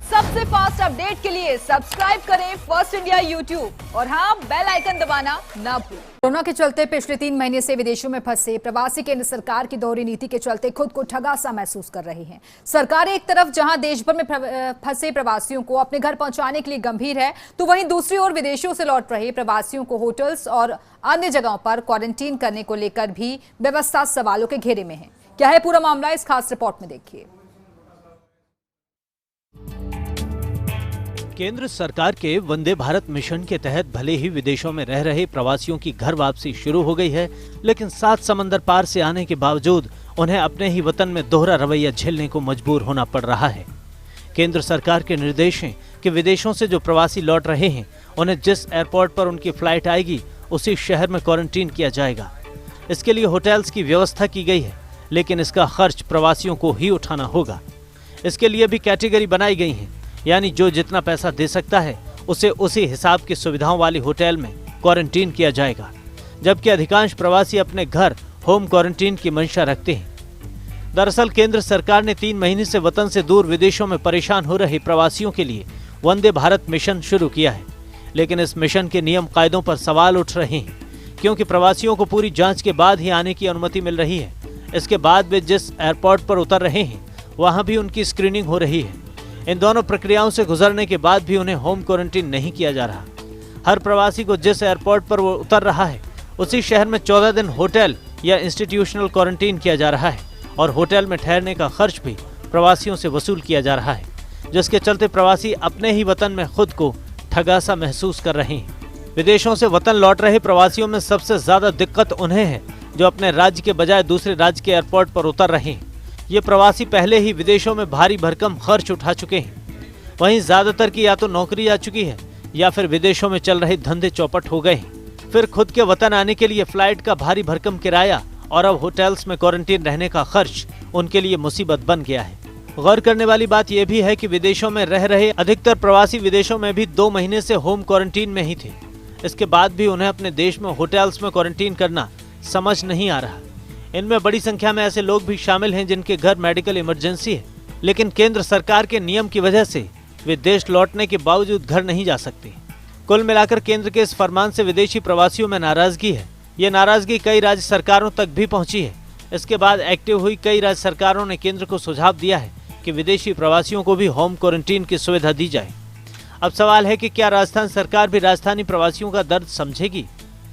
सबसे fast update के लिए सब्सक्राइब करें फर्स्ट इंडिया यूट्यूब और हाँ, बेल आइकन दबाना ना भूलें। कोरोना के चलते पिछले 3 महीने से विदेशों में फंसे प्रवासी केंद्र सरकार की दोहरी नीति के चलते खुद को ठगा सा महसूस कर रहे हैं। सरकार एक तरफ जहां देश भर में फंसे प्रवासियों को अपने घर पहुंचाने के लिए गंभीर है, तो वहीं दूसरी ओर विदेशों से लौट रहे प्रवासियों को होटल्स और अन्य जगहों पर क्वारंटीन करने को लेकर भी व्यवस्था सवालों के घेरे में है। क्या है पूरा मामला, इस खास रिपोर्ट में देखिए। केंद्र सरकार के वंदे भारत मिशन के तहत भले ही विदेशों में रह रहे प्रवासियों की घर वापसी शुरू हो गई है, लेकिन 7 समंदर पार से आने के बावजूद उन्हें अपने ही वतन में दोहरा रवैया झेलने को मजबूर होना पड़ रहा है। केंद्र सरकार के निर्देश हैं कि विदेशों से जो प्रवासी लौट रहे हैं, उन्हें जिस एयरपोर्ट पर उनकी फ्लाइट आएगी उसी शहर में क्वारंटीन किया जाएगा। इसके लिए होटल्स की व्यवस्था की गई है, लेकिन इसका खर्च प्रवासियों को ही उठाना होगा। इसके लिए भी कैटेगरी बनाई गई है, यानी जो जितना पैसा दे सकता है उसे उसी हिसाब की सुविधाओं वाली होटल में क्वारंटीन किया जाएगा, जबकि अधिकांश प्रवासी अपने घर होम क्वारंटीन की मंशा रखते हैं। दरअसल केंद्र सरकार ने 3 महीने से वतन से दूर विदेशों में परेशान हो रहे प्रवासियों के लिए वंदे भारत मिशन शुरू किया है, लेकिन इस मिशन के नियम कायदों पर सवाल उठ रहे हैं, क्योंकि प्रवासियों को पूरी जाँच के बाद ही आने की अनुमति मिल रही है। इसके बाद वे जिस एयरपोर्ट पर उतर रहे हैं वहाँ भी उनकी स्क्रीनिंग हो रही है। इन दोनों प्रक्रियाओं से गुजरने के बाद भी उन्हें होम क्वारंटीन नहीं किया जा रहा। हर प्रवासी को जिस एयरपोर्ट पर वो उतर रहा है उसी शहर में 14 दिन होटल या इंस्टीट्यूशनल क्वारंटीन किया जा रहा है, और होटल में ठहरने का खर्च भी प्रवासियों से वसूल किया जा रहा है, जिसके चलते प्रवासी अपने ही वतन में खुद को ठगा सा महसूस कर रहे हैं। विदेशों से वतन लौट रहे प्रवासियों में सबसे ज्यादा दिक्कत उन्हें है जो अपने राज्य के बजाय दूसरे राज्य के एयरपोर्ट पर उतर रहे हैं। ये प्रवासी पहले ही विदेशों में भारी भरकम खर्च उठा चुके हैं। वहीं ज्यादातर की या तो नौकरी आ चुकी है या फिर विदेशों में चल रहे धंधे चौपट हो गए हैं। फिर खुद के वतन आने के लिए फ्लाइट का भारी भरकम किराया और अब होटल्स में क्वारंटीन रहने का खर्च उनके लिए मुसीबत बन गया है। गौर करने वाली बात यह भी है कि विदेशों में रह रहे अधिकतर प्रवासी विदेशों में भी 2 महीने से होम क्वारंटीन में ही थे। इसके बाद भी उन्हें अपने देश में होटल्स में क्वारंटीन करना समझ नहीं आ रहा। इनमें बड़ी संख्या में ऐसे लोग भी शामिल हैं जिनके घर मेडिकल इमरजेंसी है, लेकिन केंद्र सरकार के नियम की वजह से वे देश लौटने के बावजूद घर नहीं जा सकते। कुल मिलाकर केंद्र के इस फरमान से विदेशी प्रवासियों में नाराजगी है। ये नाराजगी कई राज्य सरकारों तक भी पहुंची है। इसके बाद एक्टिव हुई कई राज्य सरकारों ने केंद्र को सुझाव दिया है कि विदेशी प्रवासियों को भी होम क्वारंटीन की सुविधा दी जाए। अब सवाल है कि क्या राजस्थान सरकार भी राजस्थानी प्रवासियों का दर्द समझेगी?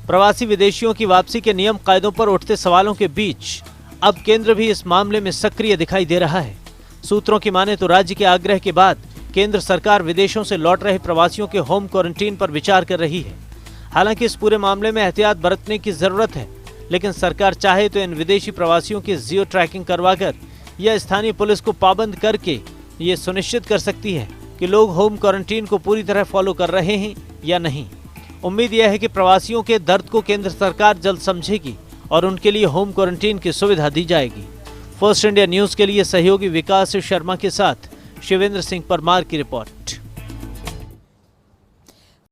प्रवासी विदेशियों की वापसी के नियम कायदों पर उठते सवालों के बीच अब केंद्र भी इस मामले में सक्रिय दिखाई दे रहा है। सूत्रों की माने तो राज्य के आग्रह के बाद केंद्र सरकार विदेशों से लौट रहे प्रवासियों के होम क्वारंटीन पर विचार कर रही है। हालांकि इस पूरे मामले में एहतियात बरतने की जरूरत है, लेकिन सरकार चाहे तो इन विदेशी प्रवासियों की जियो ट्रैकिंग करवाकर या स्थानीय पुलिस को पाबंद करके ये सुनिश्चित कर सकती है कि लोग होम क्वारंटीन को पूरी तरह फॉलो कर रहे हैं या नहीं। उम्मीद यह है कि प्रवासियों के दर्द को केंद्र सरकार जल्द समझेगी और उनके लिए होम क्वारंटीन की सुविधा दी जाएगी। फर्स्ट इंडिया न्यूज के लिए सहयोगी विकास शर्मा के साथ शिवेंद्र सिंह परमार की रिपोर्ट।